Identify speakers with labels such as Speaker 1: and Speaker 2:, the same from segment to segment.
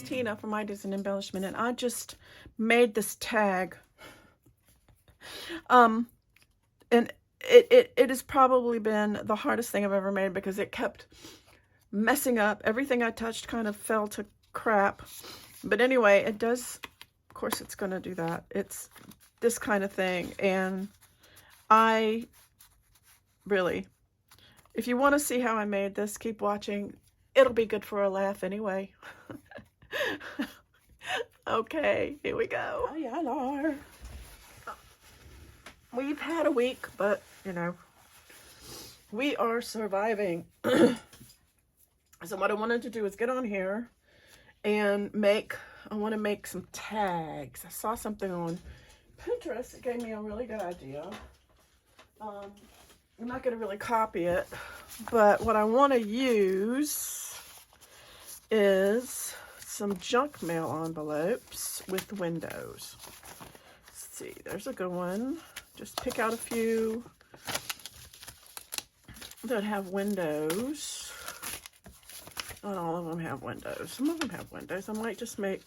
Speaker 1: Tina from Ideas and Embellishment, and I just made this tag. And it has probably been the hardest thing I've ever made because it kept messing up. Everything I touched kind of fell to crap. But anyway, it does, of course it's going to do that. It's this kind of thing. And I really, if you want to see how I made this, keep watching. It'll be good for a laugh anyway. Okay, here we go. Hi, Laura. We've had a week, but, you know, we are surviving. So what I wanted to do is get on here and I want to make some tags. I saw something on Pinterest. It gave me a really good idea. I'm not going to really copy it, but what I want to use is some junk mail envelopes with windows. Let's see, there's a good one. Just pick out a few that have windows. Not all of them have windows. Some of them have windows. I might just I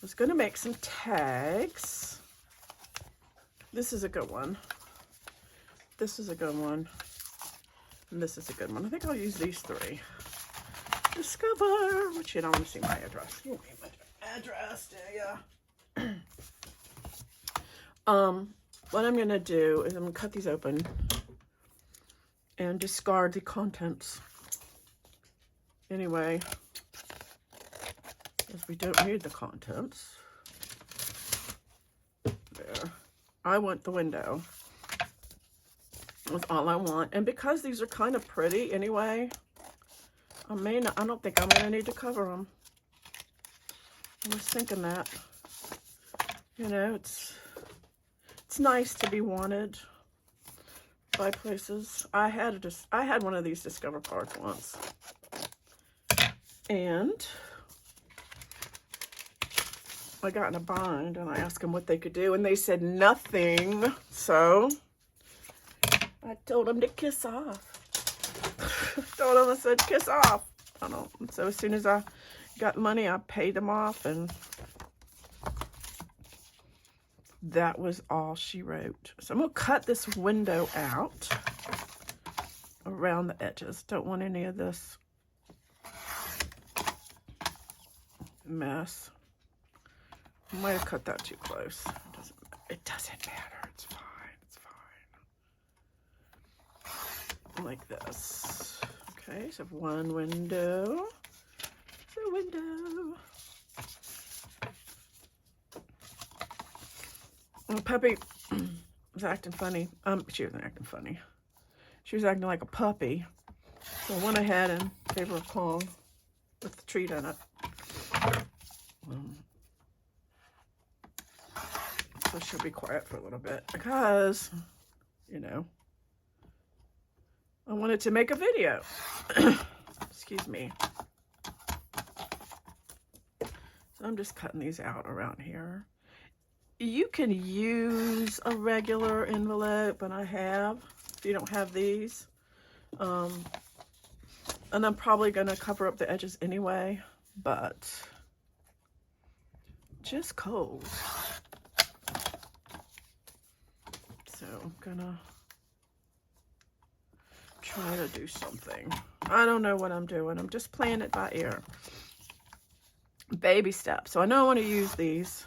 Speaker 1: was going to make some tags. This is a good one. This is a good one. And this is a good one. I think I'll use these three. Discover, which you don't want to see my address. You need my address, do ya? What I'm going to do is I'm going to cut these open and discard the contents. Anyway, as we don't need the contents. There. I want the window. That's all I want. And because these are kind of pretty anyway, I don't think I'm going to need to cover them. I was thinking that. You know, it's nice to be wanted by places. I had one of these Discover cards once. And I got in a bind and I asked them what they could do and they said nothing. So I told them to kiss off. I said, kiss off. I don't know. So as soon as I got money, I paid them off, and that was all she wrote. So I'm going to cut this window out around the edges. Don't want any of this mess. I might have cut that too close. It doesn't matter. It's fine. It's fine. Like this. Okay, so one window. It's a window. And Puppy was acting funny. She wasn't acting funny. She was acting like a puppy. So I went ahead and gave her a Kong with the treat in it. So she'll be quiet for a little bit because, you know, I wanted to make a video. Excuse me. So I'm just cutting these out around here. You can use a regular envelope, and I have, if you don't have these. And I'm probably going to cover up the edges anyway, but just cold. So I'm gonna try to do something. I don't know what I'm doing. I'm just playing it by ear. Baby steps. So I know I want to use these.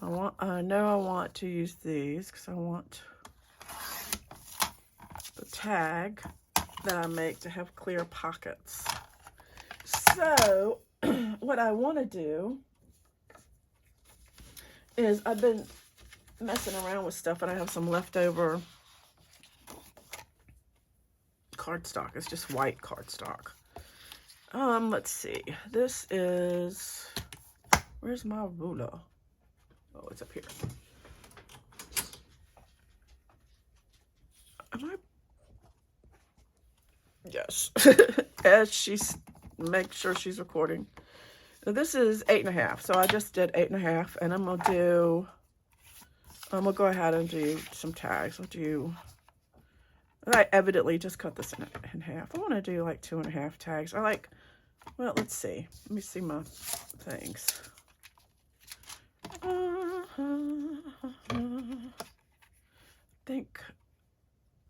Speaker 1: I know I want to use these because I want the tag that I make to have clear pockets. So what I want to do is I've been messing around with stuff, and I have some leftover cardstock. It's just white cardstock. Let's see. This is, where's my ruler? Oh, it's up here. Am I? Yes. As she's, make sure she's recording. Now, this is 8.5. So I just did 8.5, and I'm gonna go ahead and do some tags. I evidently just cut this in half. I want to do like 2.5 tags. I like Well, let's see. Let me see my things. I think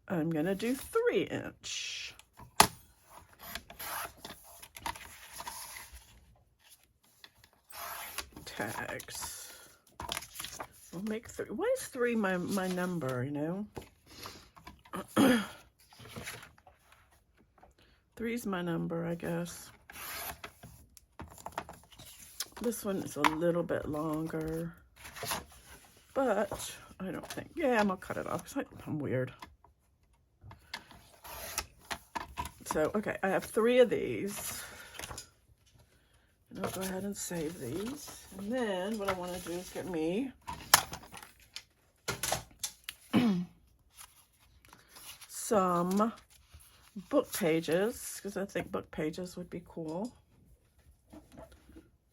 Speaker 1: I'm going to do 3-inch. Tags. We'll make 3. Why is 3 my number, you know? 3's my number, I guess. This one is a little bit longer, but I don't think, yeah, I'm gonna cut it off because I'm weird. So, okay, I have 3 of these. And I'll go ahead and save these. And then what I want to do is get me some book pages, because I think book pages would be cool.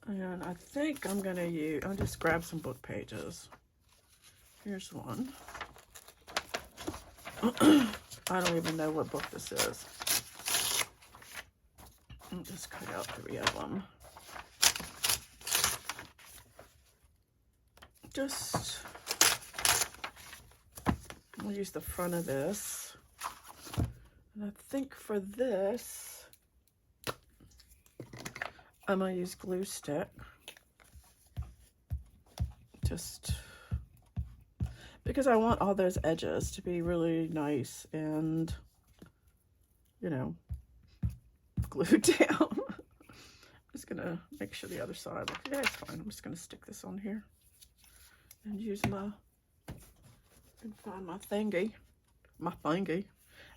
Speaker 1: And I think I'm going to I'll just grab some book pages. Here's one. I don't even know what book this is. I'll just cut out 3 of them. I'll use the front of this. And I think for this, I'm going to use glue stick. Just because I want all those edges to be really nice and, you know, glued down. I'm just going to make sure the other side looks, yeah, it's fine. I'm just going to stick this on here and use and find my thingy.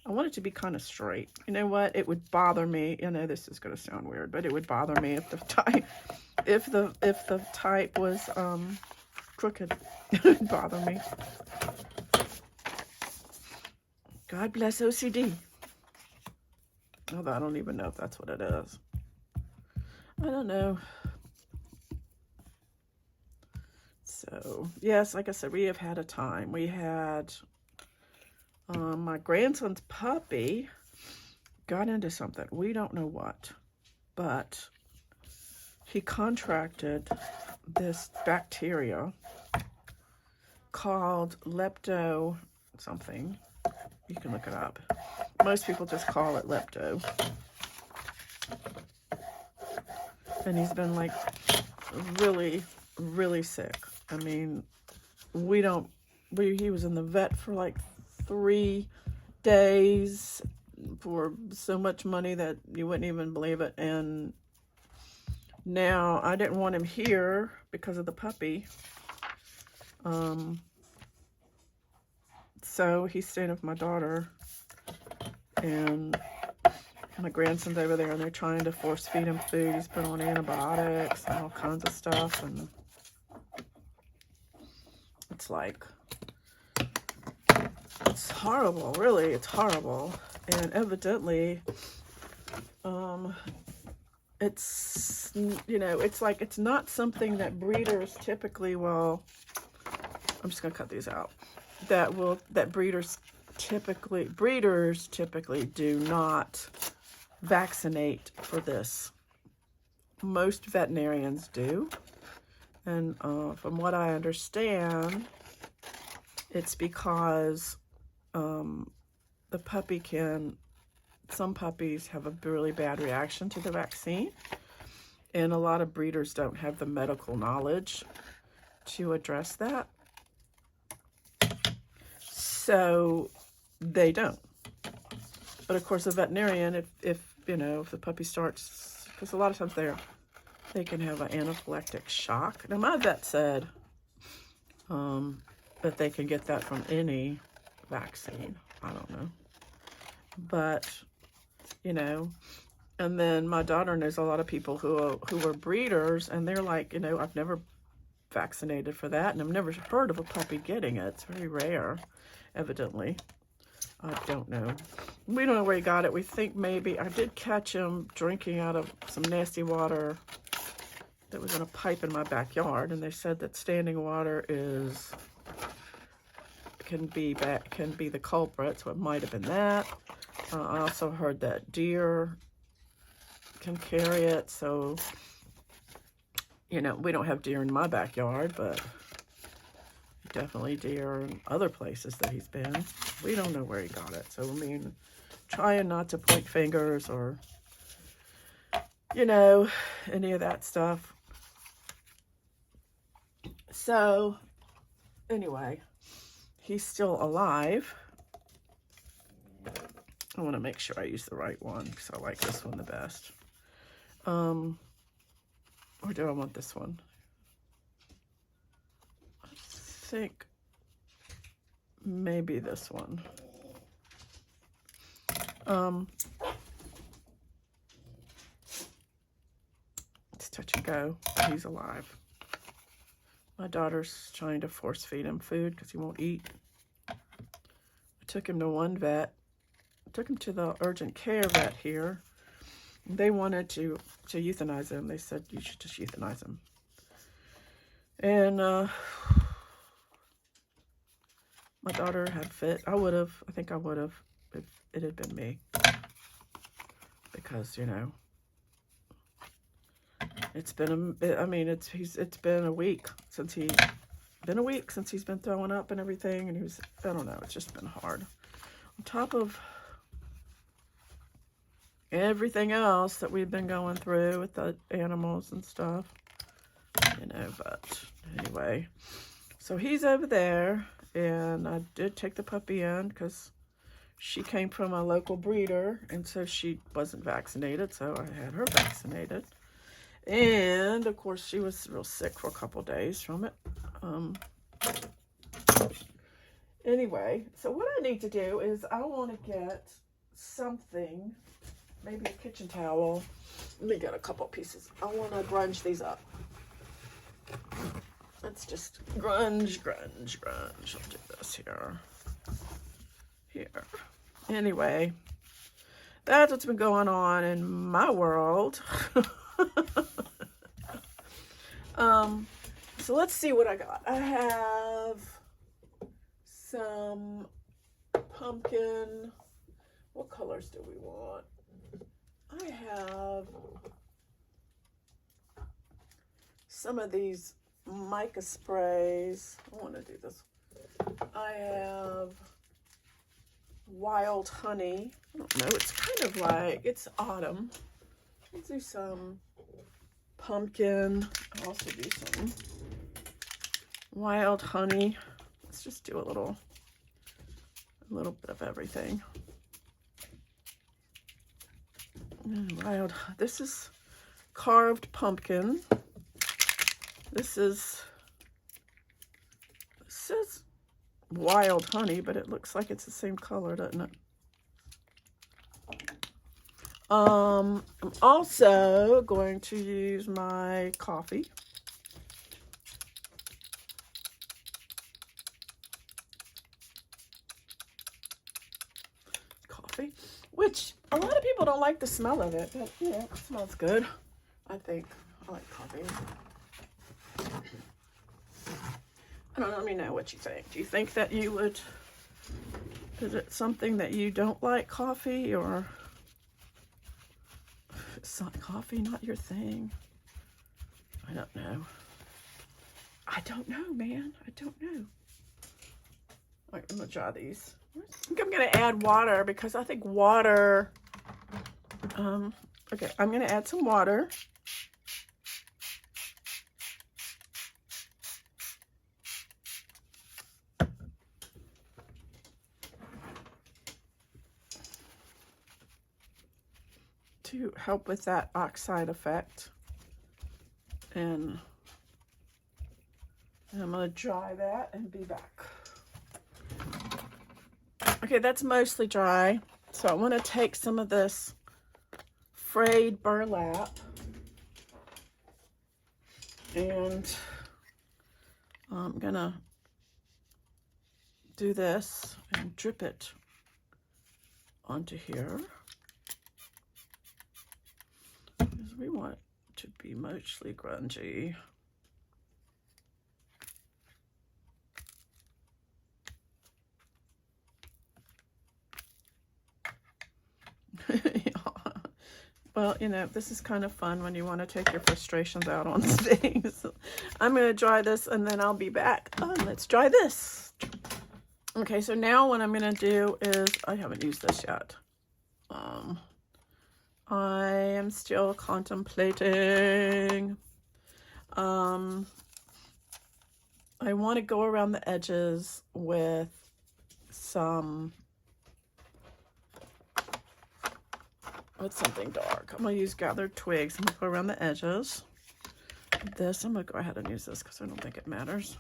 Speaker 1: I want it to be kind of straight. You know what? It would bother me. I know this is going to sound weird, but it would bother me if the type was crooked. It would bother me. God bless OCD. Although I don't even know if that's what it is. I don't know. So, yes, like I said, we have had a time. We had my grandson's puppy got into something. We don't know what, but he contracted this bacteria called lepto something. You can look it up. Most people just call it lepto. And he's been like really, really sick. I mean, he was in the vet for like 3 days for so much money that you wouldn't even believe it. And now I didn't want him here because of the puppy. So he's staying with my daughter, and my grandson's over there, and they're trying to force feed him food. He's put on antibiotics and all kinds of stuff, and it's like, it's horrible, really, it's horrible. And evidently, it's, you know, it's like, it's not something that breeders typically will, I'm just gonna cut these out, that breeders typically do not vaccinate for this. Most veterinarians do, and from what I understand, it's because the puppy some puppies have a really bad reaction to the vaccine, and a lot of breeders don't have the medical knowledge to address that. So they don't. But of course, a veterinarian, if the puppy starts, because a lot of times they can have an anaphylactic shock. Now, my vet said that they can get that from any vaccine. I don't know. But, you know, and then my daughter knows a lot of people who are breeders, and they're like, you know, I've never vaccinated for that, and I've never heard of a puppy getting it. It's very rare, evidently. I don't know. We don't know where he got it. We think maybe, I did catch him drinking out of some nasty water that was in a pipe in my backyard, and they said that standing water can be the culprit, so it might have been that. I also heard that deer can carry it. So, you know, we don't have deer in my backyard, but definitely deer in other places that he's been. We don't know where he got it. So, I mean, trying not to point fingers or, you know, any of that stuff. So, anyway, he's still alive. I want to make sure I use the right one because I like this one the best. Or do I want this one? I think maybe this one. It's touch and go. He's alive. My daughter's trying to force feed him food because he won't eat. I took him to one vet. I took him to the urgent care vet here. They wanted to euthanize him. They said, you should just euthanize him. And my daughter had fit. I think I would have if it had been me. Because, you know, it's been it's been a week since he's been throwing up and everything, and I don't know, it's just been hard. On top of everything else that we've been going through with the animals and stuff, you know, but anyway. So he's over there, and I did take the puppy in because she came from a local breeder, and so she wasn't vaccinated, so I had her vaccinated. And, of course, she was real sick for a couple days from it. Anyway, so what I need to do is I want to get something, maybe a kitchen towel. Let me get a couple pieces. I want to grunge these up. Let's just grunge. I'll do this here. Anyway, that's what's been going on in my world. So let's see what I got. I have some pumpkin. What colors do we want? I have some of these mica sprays. I want to do this. I have wild honey. I don't know. It's kind of like, it's autumn. Let's do some pumpkin. I'll also do some wild honey. Let's just do a little bit of everything. This is carved pumpkin. This says wild honey, but it looks like it's the same color, doesn't it? I'm also going to use my coffee. Which a lot of people don't like the smell of it, but yeah, it smells good. I think I like coffee. I don't know, let me know what you think. Do you think that you would, is it something that you don't like, coffee, or is coffee not your thing? I don't know. I don't know, man. I don't know. All right, I'm gonna try these. I think I'm gonna add water because I think water, okay, I'm gonna add some water. To help with that oxide effect. And I'm gonna dry that and be back. Okay, that's mostly dry. So I want to take some of this frayed burlap and I'm gonna do this and drip it onto here. Because we want it to be mostly grungy. Well, you know, this is kind of fun when you want to take your frustrations out on things. I'm going to dry this and then I'll be back. Oh, let's dry this. Okay, so now what I'm going to do is, I haven't used this yet. I am still contemplating. I want to go around the edges with some, with something dark. I'm going to use gathered twigs. I'm going to go around the edges. This, I'm going to go ahead and use this because I don't think it matters.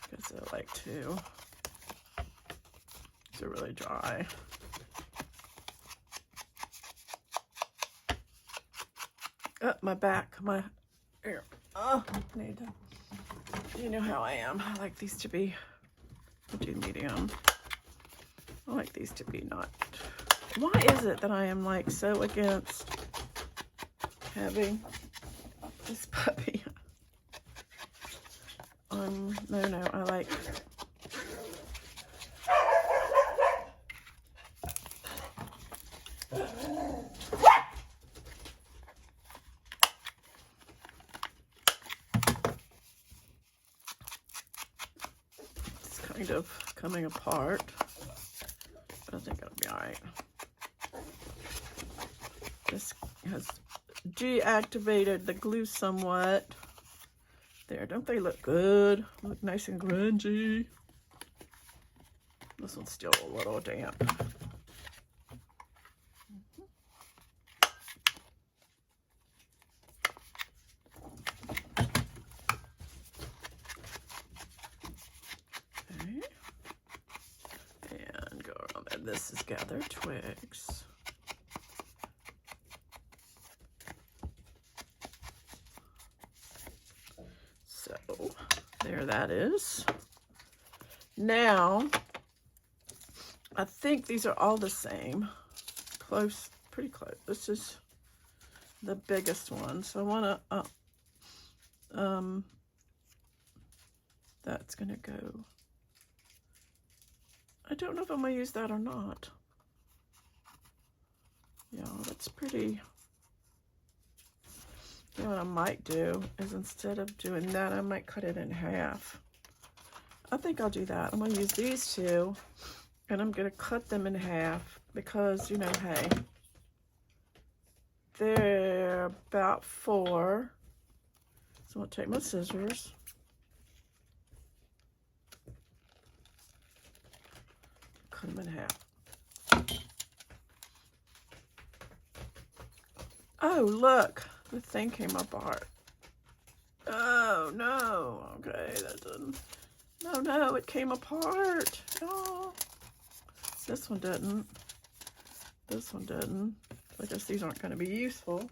Speaker 1: Because I like to really dry. Oh, my back, my ear. Oh, need to, you know how I am. I like these to be, I'll do medium. I like these to be not. Why is it that I am like so against having this puppy? No, I like. Kind of coming apart, but I think it'll be all right. This has deactivated the glue somewhat. There, don't they look good? Look nice and grungy. This one's still a little damp. This is gathered twigs. So there that is. Now, I think these are all the same. Close, pretty close. This is the biggest one. So I want to, that's going to go. I don't know if I'm going to use that or not. Yeah, that's pretty. You know what I might do is instead of doing that, I might cut it in half. I think I'll do that. I'm going to use these two, and I'm going to cut them in half because, you know, hey, they're about 4. So I'll take my scissors. Cut them in half. Oh, look, the thing came apart. Oh, no. Okay, that didn't. No, it came apart. Oh, this one didn't. This one didn't. I guess these aren't going to be useful.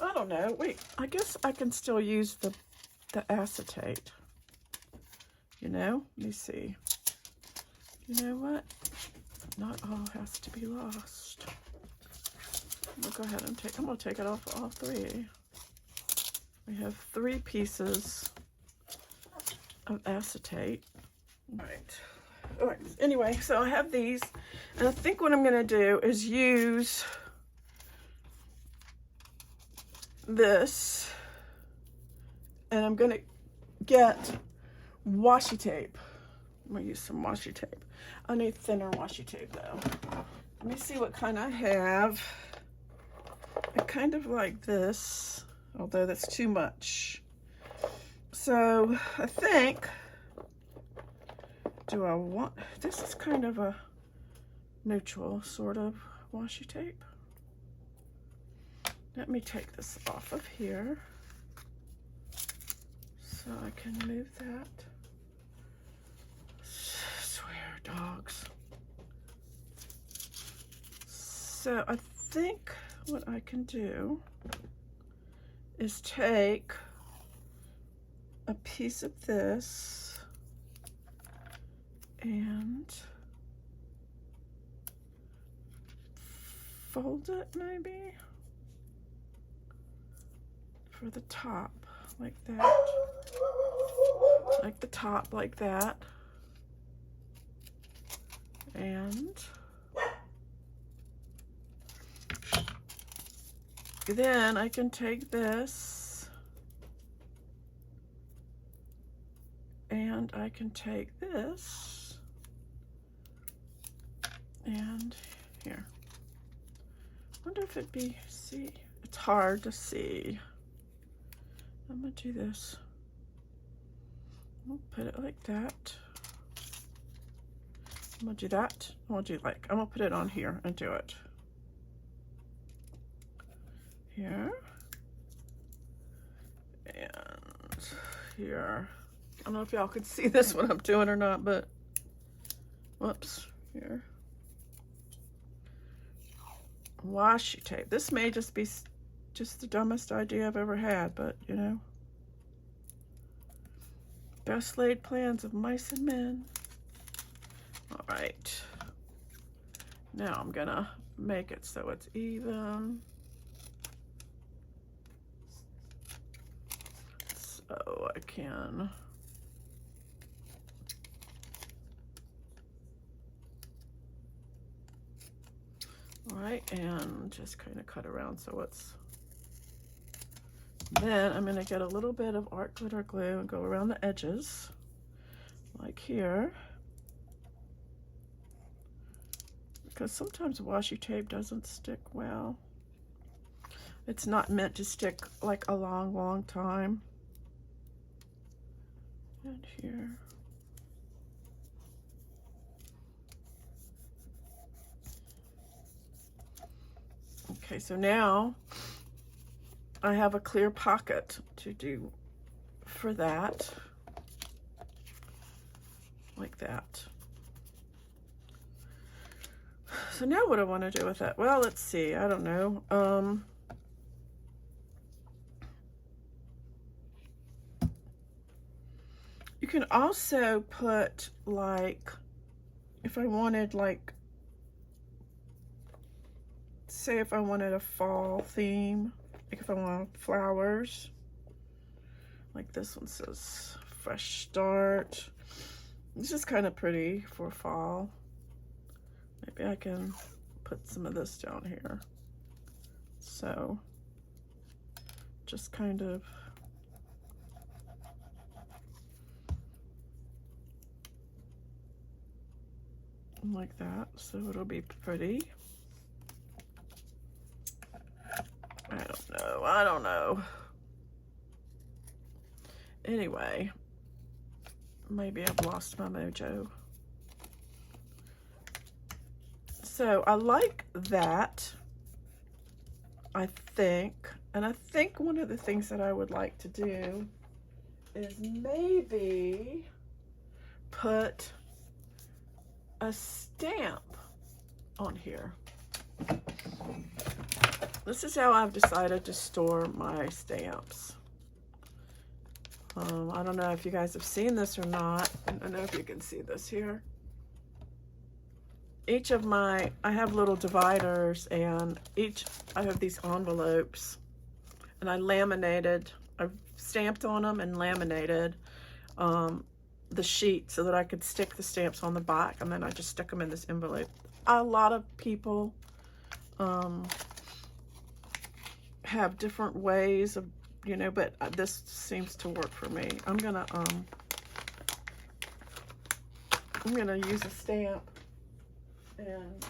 Speaker 1: I don't know. Wait, I guess I can still use the acetate. You know? Let me see. You know what? Not all has to be lost. We'll go ahead and take, I'm going to take it off all 3. We have 3 pieces of acetate. All right. Anyway, so I have these, and I think what I'm going to do is use this, and I'm going to get washi tape. I'm going to use some washi tape. I need thinner washi tape though. Let me see what kind I have. I kind of like this, although that's too much. So I think, do I want, this is kind of a neutral sort of washi tape. Let me take this off of here so I can move that. Swear, dogs. So I think what I can do is take a piece of this and fold it maybe for the top like that, like the top like that, and then I can take this and I can take this and here. Wonder if it'd be, see, it's hard to see. I'm gonna do this. I'll put it like that. I'm gonna do that. I'm gonna put it on here and do it. Here. And here. I don't know if y'all could see this when I'm doing or not, but whoops, here. Washi tape. This may just be just the dumbest idea I've ever had, but you know. Best laid plans of mice and men. All right. Now I'm gonna make it so it's even. So I can. All right, and just kind of cut around so it's. Then I'm going to get a little bit of art glitter glue and go around the edges, like here. Because sometimes washi tape doesn't stick well. It's not meant to stick like a long, long time. And here. Okay, so now I have a clear pocket to do for that, like that. So now what do I want to do with that? Well, let's see, I don't know. You can also put like, if I wanted like, say if I wanted a fall theme, like if I want flowers, like this one says fresh start. It's just kind of pretty for fall. Maybe I can put some of this down here. So just kind of like that, so it'll be pretty. I don't know. Anyway, maybe I've lost my mojo. So I like that, I think. And I think one of the things that I would like to do is maybe put a stamp on here. This is how I've decided to store my stamps. I don't know if you guys have seen this or not. I don't know if you can see this here. Each of my, I have little dividers, and I have these envelopes, and I've stamped on them and laminated the sheet so that I could stick the stamps on the back, and then I just stick them in this envelope. A lot of people have different ways of, you know, but this seems to work for me. I'm gonna use a stamp and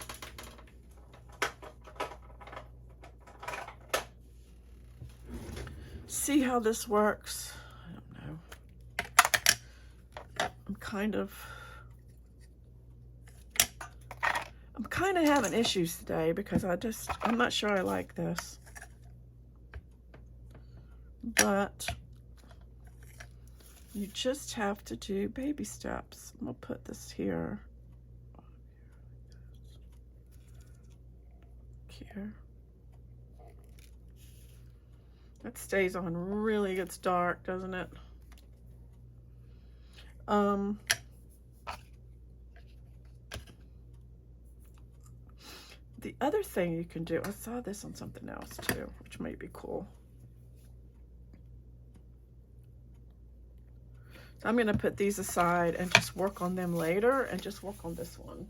Speaker 1: see how this works. I don't know. I'm kind of having issues today because I'm not sure I like this. But you just have to do baby steps. I'm gonna put this here. Here. That stays on really, gets dark, doesn't it? The other thing you can do, I saw this on something else too, which might be cool. So I'm going to put these aside and just work on them later, and just work on this one.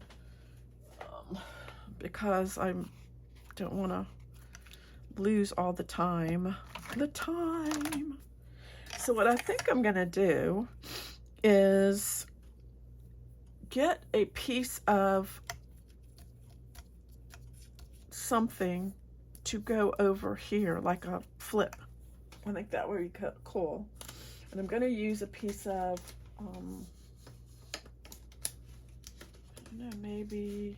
Speaker 1: Because I don't want to lose all the time. So what I think I'm gonna do is get a piece of something to go over here, like a flip. I think that would be cool. And I'm gonna use a piece of, I don't know, maybe,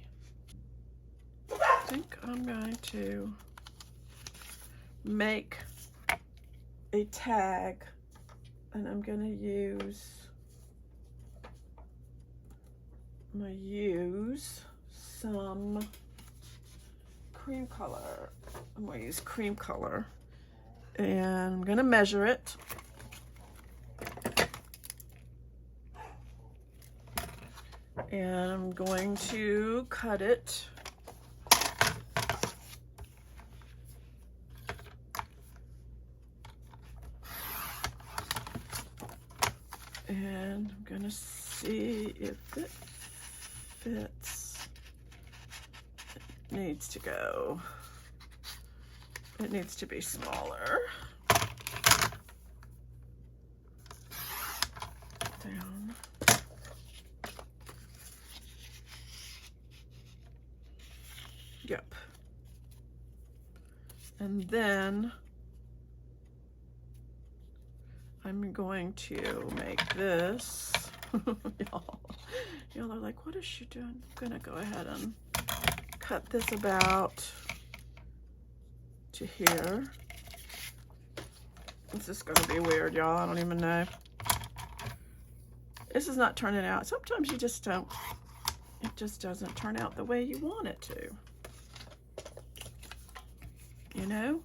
Speaker 1: I think I'm going to make a tag, and I'm gonna use, some cream color. I'm gonna use cream color, and I'm gonna measure it. And I'm going to cut it. And I'm gonna see if it fits. It needs to go. It needs to be smaller. Down. Yep. And then I'm going to make this. Y'all are like, what is she doing? I'm gonna go ahead and cut this about to here. This is gonna be weird, y'all. I don't even know. This is not turning out. Sometimes you just don't, it just doesn't turn out the way you want it to. You know?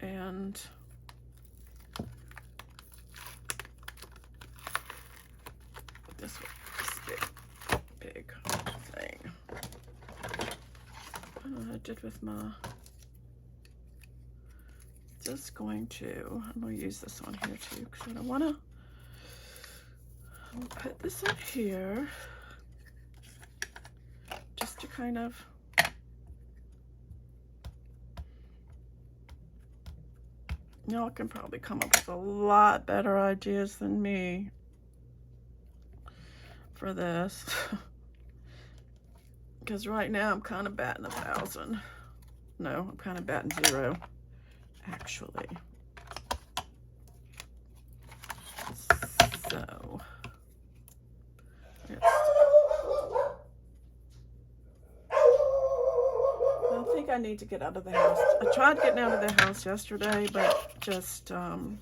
Speaker 1: And this big thing. I don't know what I did with my, just going to, I'm going to use this on here too, because I don't want to, I'm going to put this in here just to kind of, y'all can probably come up with a lot better ideas than me for this. Because right now I'm kind of batting 1,000. No, I'm kind of batting 0, actually. So, I think I need to get out of the house. I tried getting out of the house yesterday, but just didn't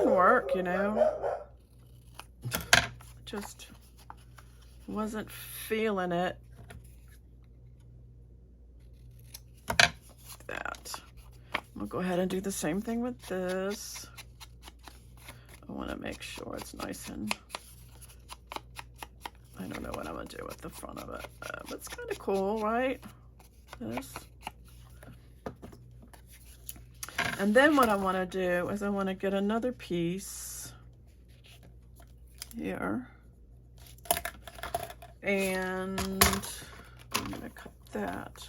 Speaker 1: work, you know. Just wasn't feeling it. That. I'll go ahead and do the same thing with this. I want to make sure it's nice and, I don't know what I'm going to do with the front of it. But it's kind of cool, right? This. And then what I want to do is I want to get another piece here. And I'm going to cut that.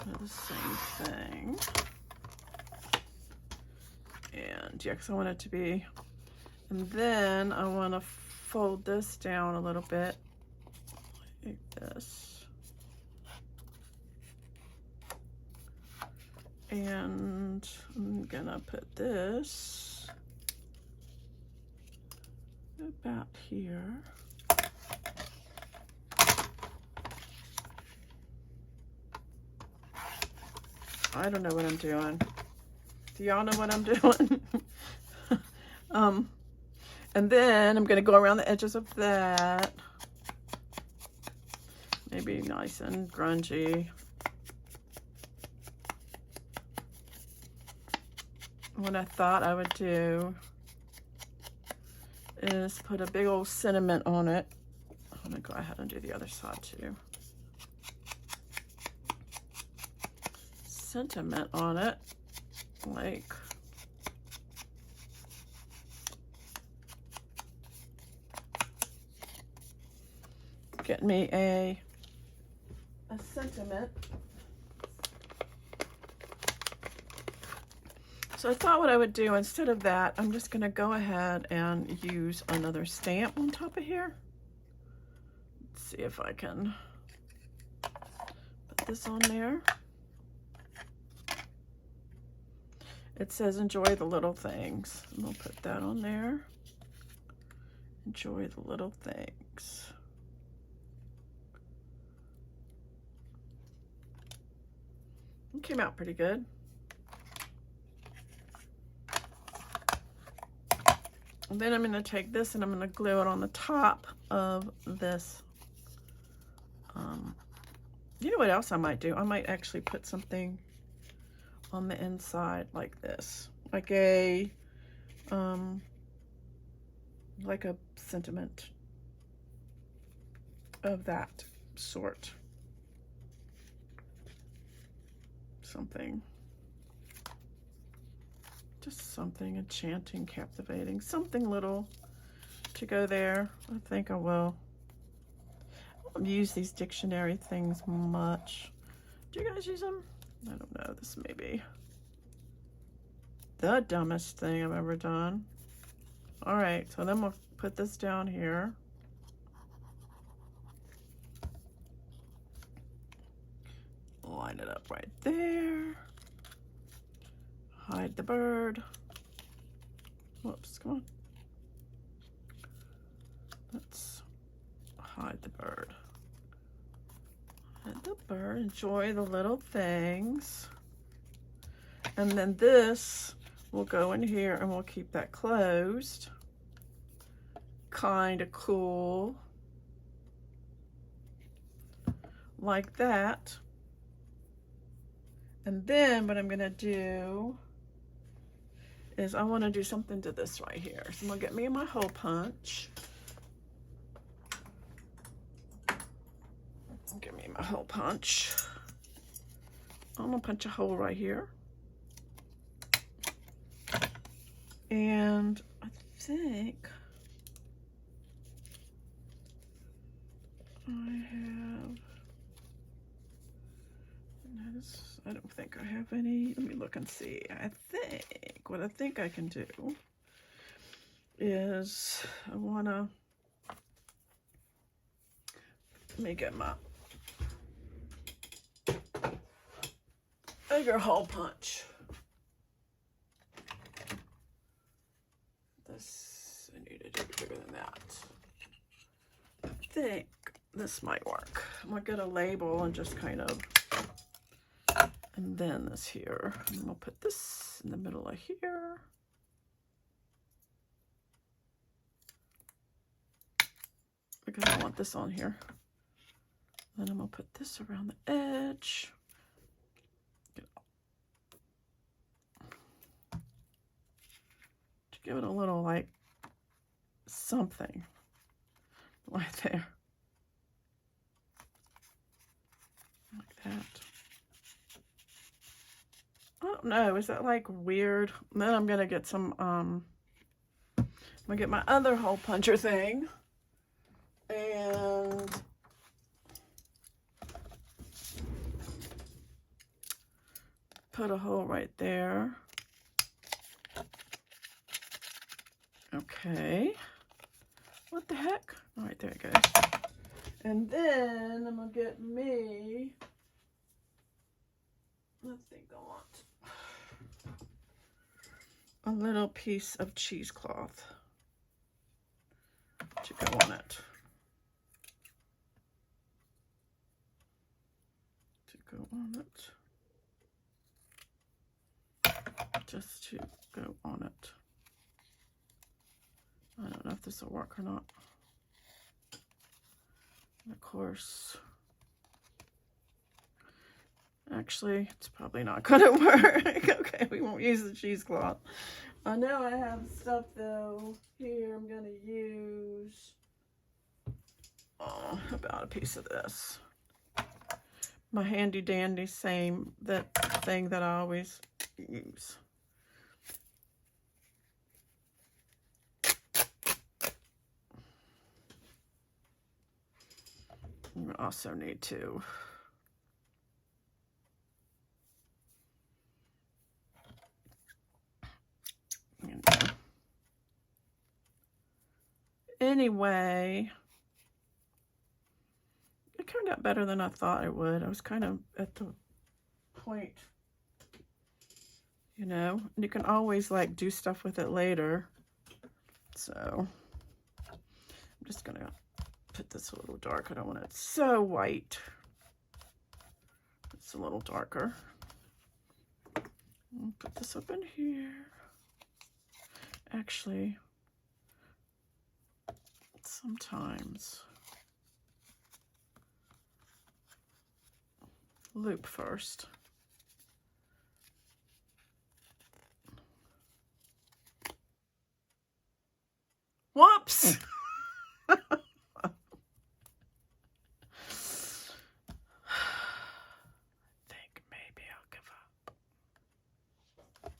Speaker 1: Do the same thing. And yeah, because I want it to be, and then I want to fold this down a little bit like this. And I'm gonna put this about here. I don't know what I'm doing. Do y'all know what I'm doing? And then I'm gonna go around the edges of that. Maybe nice and grungy. What I thought I would do is put a big old sentiment on it. I'm gonna go ahead and do the other side too. Sentiment on it, like get me a sentiment. So I thought what I would do instead of that, I'm just going to go ahead and use another stamp on top of here. Let's see if I can put this on there. It says enjoy the little things. And we'll put that on there. Enjoy the little things. It came out pretty good. And then I'm going to take this and I'm going to glue it on the top of this. You know what else I might do? I might actually put something on the inside like this, like a sentiment of that sort. Something. Just something enchanting, captivating, something little to go there. I think I will. I don't use these dictionary things much. Do you guys use them? I don't know. This may be the dumbest thing I've ever done. All right, so then we'll put this down here. Line it up right there. Hide the bird. Whoops, come on. Let's hide the bird. Hide the bird. Enjoy the little things. And then this will go in here and we'll keep that closed. Kind of cool. Like that. And then what I'm going to do is I want to do something to this right here. So I'm going to get me my hole punch. Give me my hole punch. I'm going to punch a hole right here. And I think I don't think I have any. Let me look and see. What I think I can do is I want to, let me get my bigger hole punch. This, I need to do bigger than that. I think this might work. I'm going to get a label and just kind of, and then this here. I'm going to put this in the middle of here. Because I want this on here. Then I'm going to put this around the edge. To give it a little, like, something. Right there. Like that. I don't know, is that like weird? And then I'm gonna get some, I'm gonna get my other hole puncher thing. And put a hole right there. Okay. What the heck? All right, there it goes. And then I'm gonna get me, I think I want a little piece of cheesecloth to go on it. To go on it. Just to go on it. I don't know if this will work or not. And of course, actually, it's probably not gonna work. Okay, we won't use the cheesecloth. I know I have stuff though. Here, I'm gonna use about a piece of this. My handy dandy same thing that I always use. also need to anyway, it turned out better than I thought it would. I was kind of at the point, you know, and you can always like do stuff with it later. So I'm just gonna put this a little dark. I don't want it so white. It's a little darker. I'll put this up in here. Actually, sometimes loop first. Whoops! I think maybe I'll give up.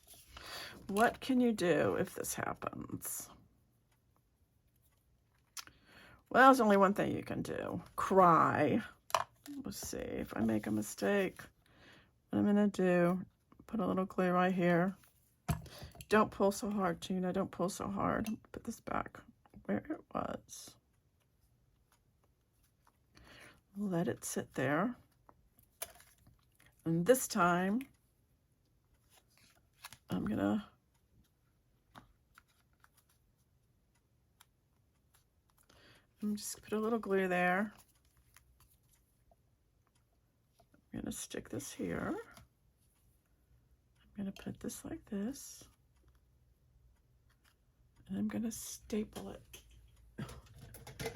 Speaker 1: What can you do if this happens? Well, there's only one thing you can do. Cry. Let's see if I make a mistake. What I'm going to do, put a little glue right here. Don't pull so hard, Gina. Don't pull so hard. Put this back where it was. Let it sit there. And this time, I'm going to just put a little glue there. I'm going to stick this here. I'm going to put this like this. And I'm going to staple it. It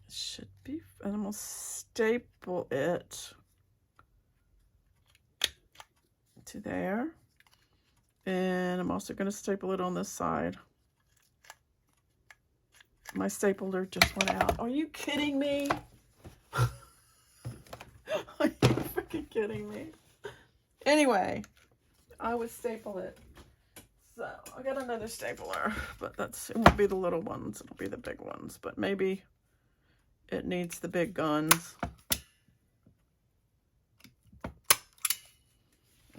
Speaker 1: should be, and I'm going to staple it to there. And I'm also going to staple it on this side. My stapler just went out. Are you kidding me? Are you freaking kidding me? Anyway, I would staple it. So I got another stapler, but it won't be the little ones. It'll be the big ones, but maybe it needs the big guns.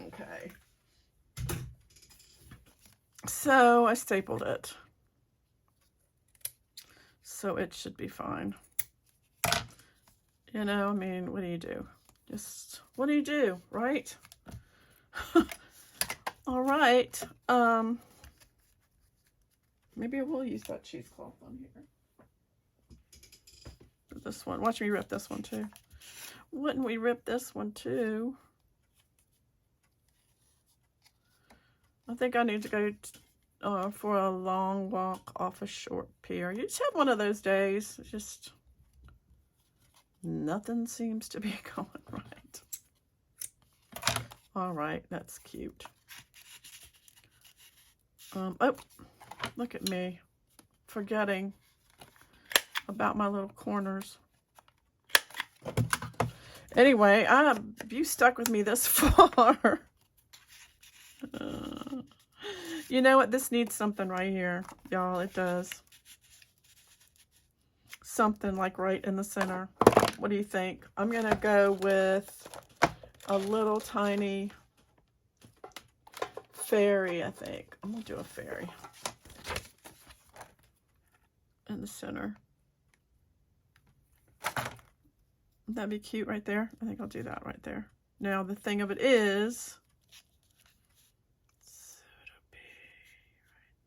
Speaker 1: Okay. So I stapled it. So it should be fine. You know, I mean, what do you do? Just, what do you do, right? All right. Maybe I will use that cheesecloth on here. This one. Watch me rip this one too. Wouldn't we rip this one too? I think I need to go for a long walk off a short pier. You just have one of those days. It's just nothing seems to be going right. All right, that's cute. Oh, look at me, forgetting about my little corners. Anyway, you stuck with me this far. You know what? This needs something right here, y'all. It does. Something like right in the center. What do you think? I'm going to go with a little tiny fairy, I think. I'm going to do a fairy in the center. Wouldn't that be cute right there? I think I'll do that right there. Now, the thing of it is, so it'll be right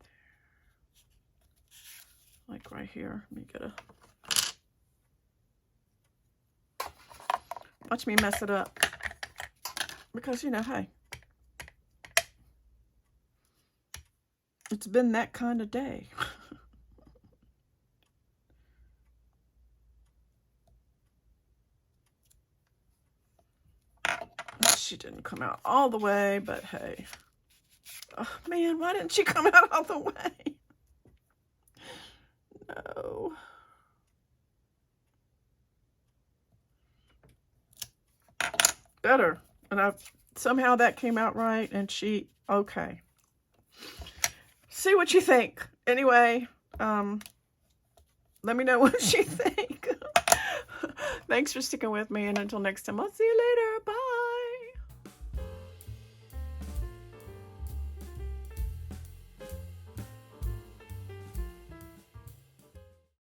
Speaker 1: there. Like right here. Let me get a... Watch me mess it up. Because, you know, hey. It's been that kind of day. She didn't come out all the way, but hey. Oh, man, why didn't she come out all the way? No. Better. And somehow that came out right, and okay. See what you think. Anyway, let me know what you think. Thanks for sticking with me, and until next time, I'll see you later. Bye.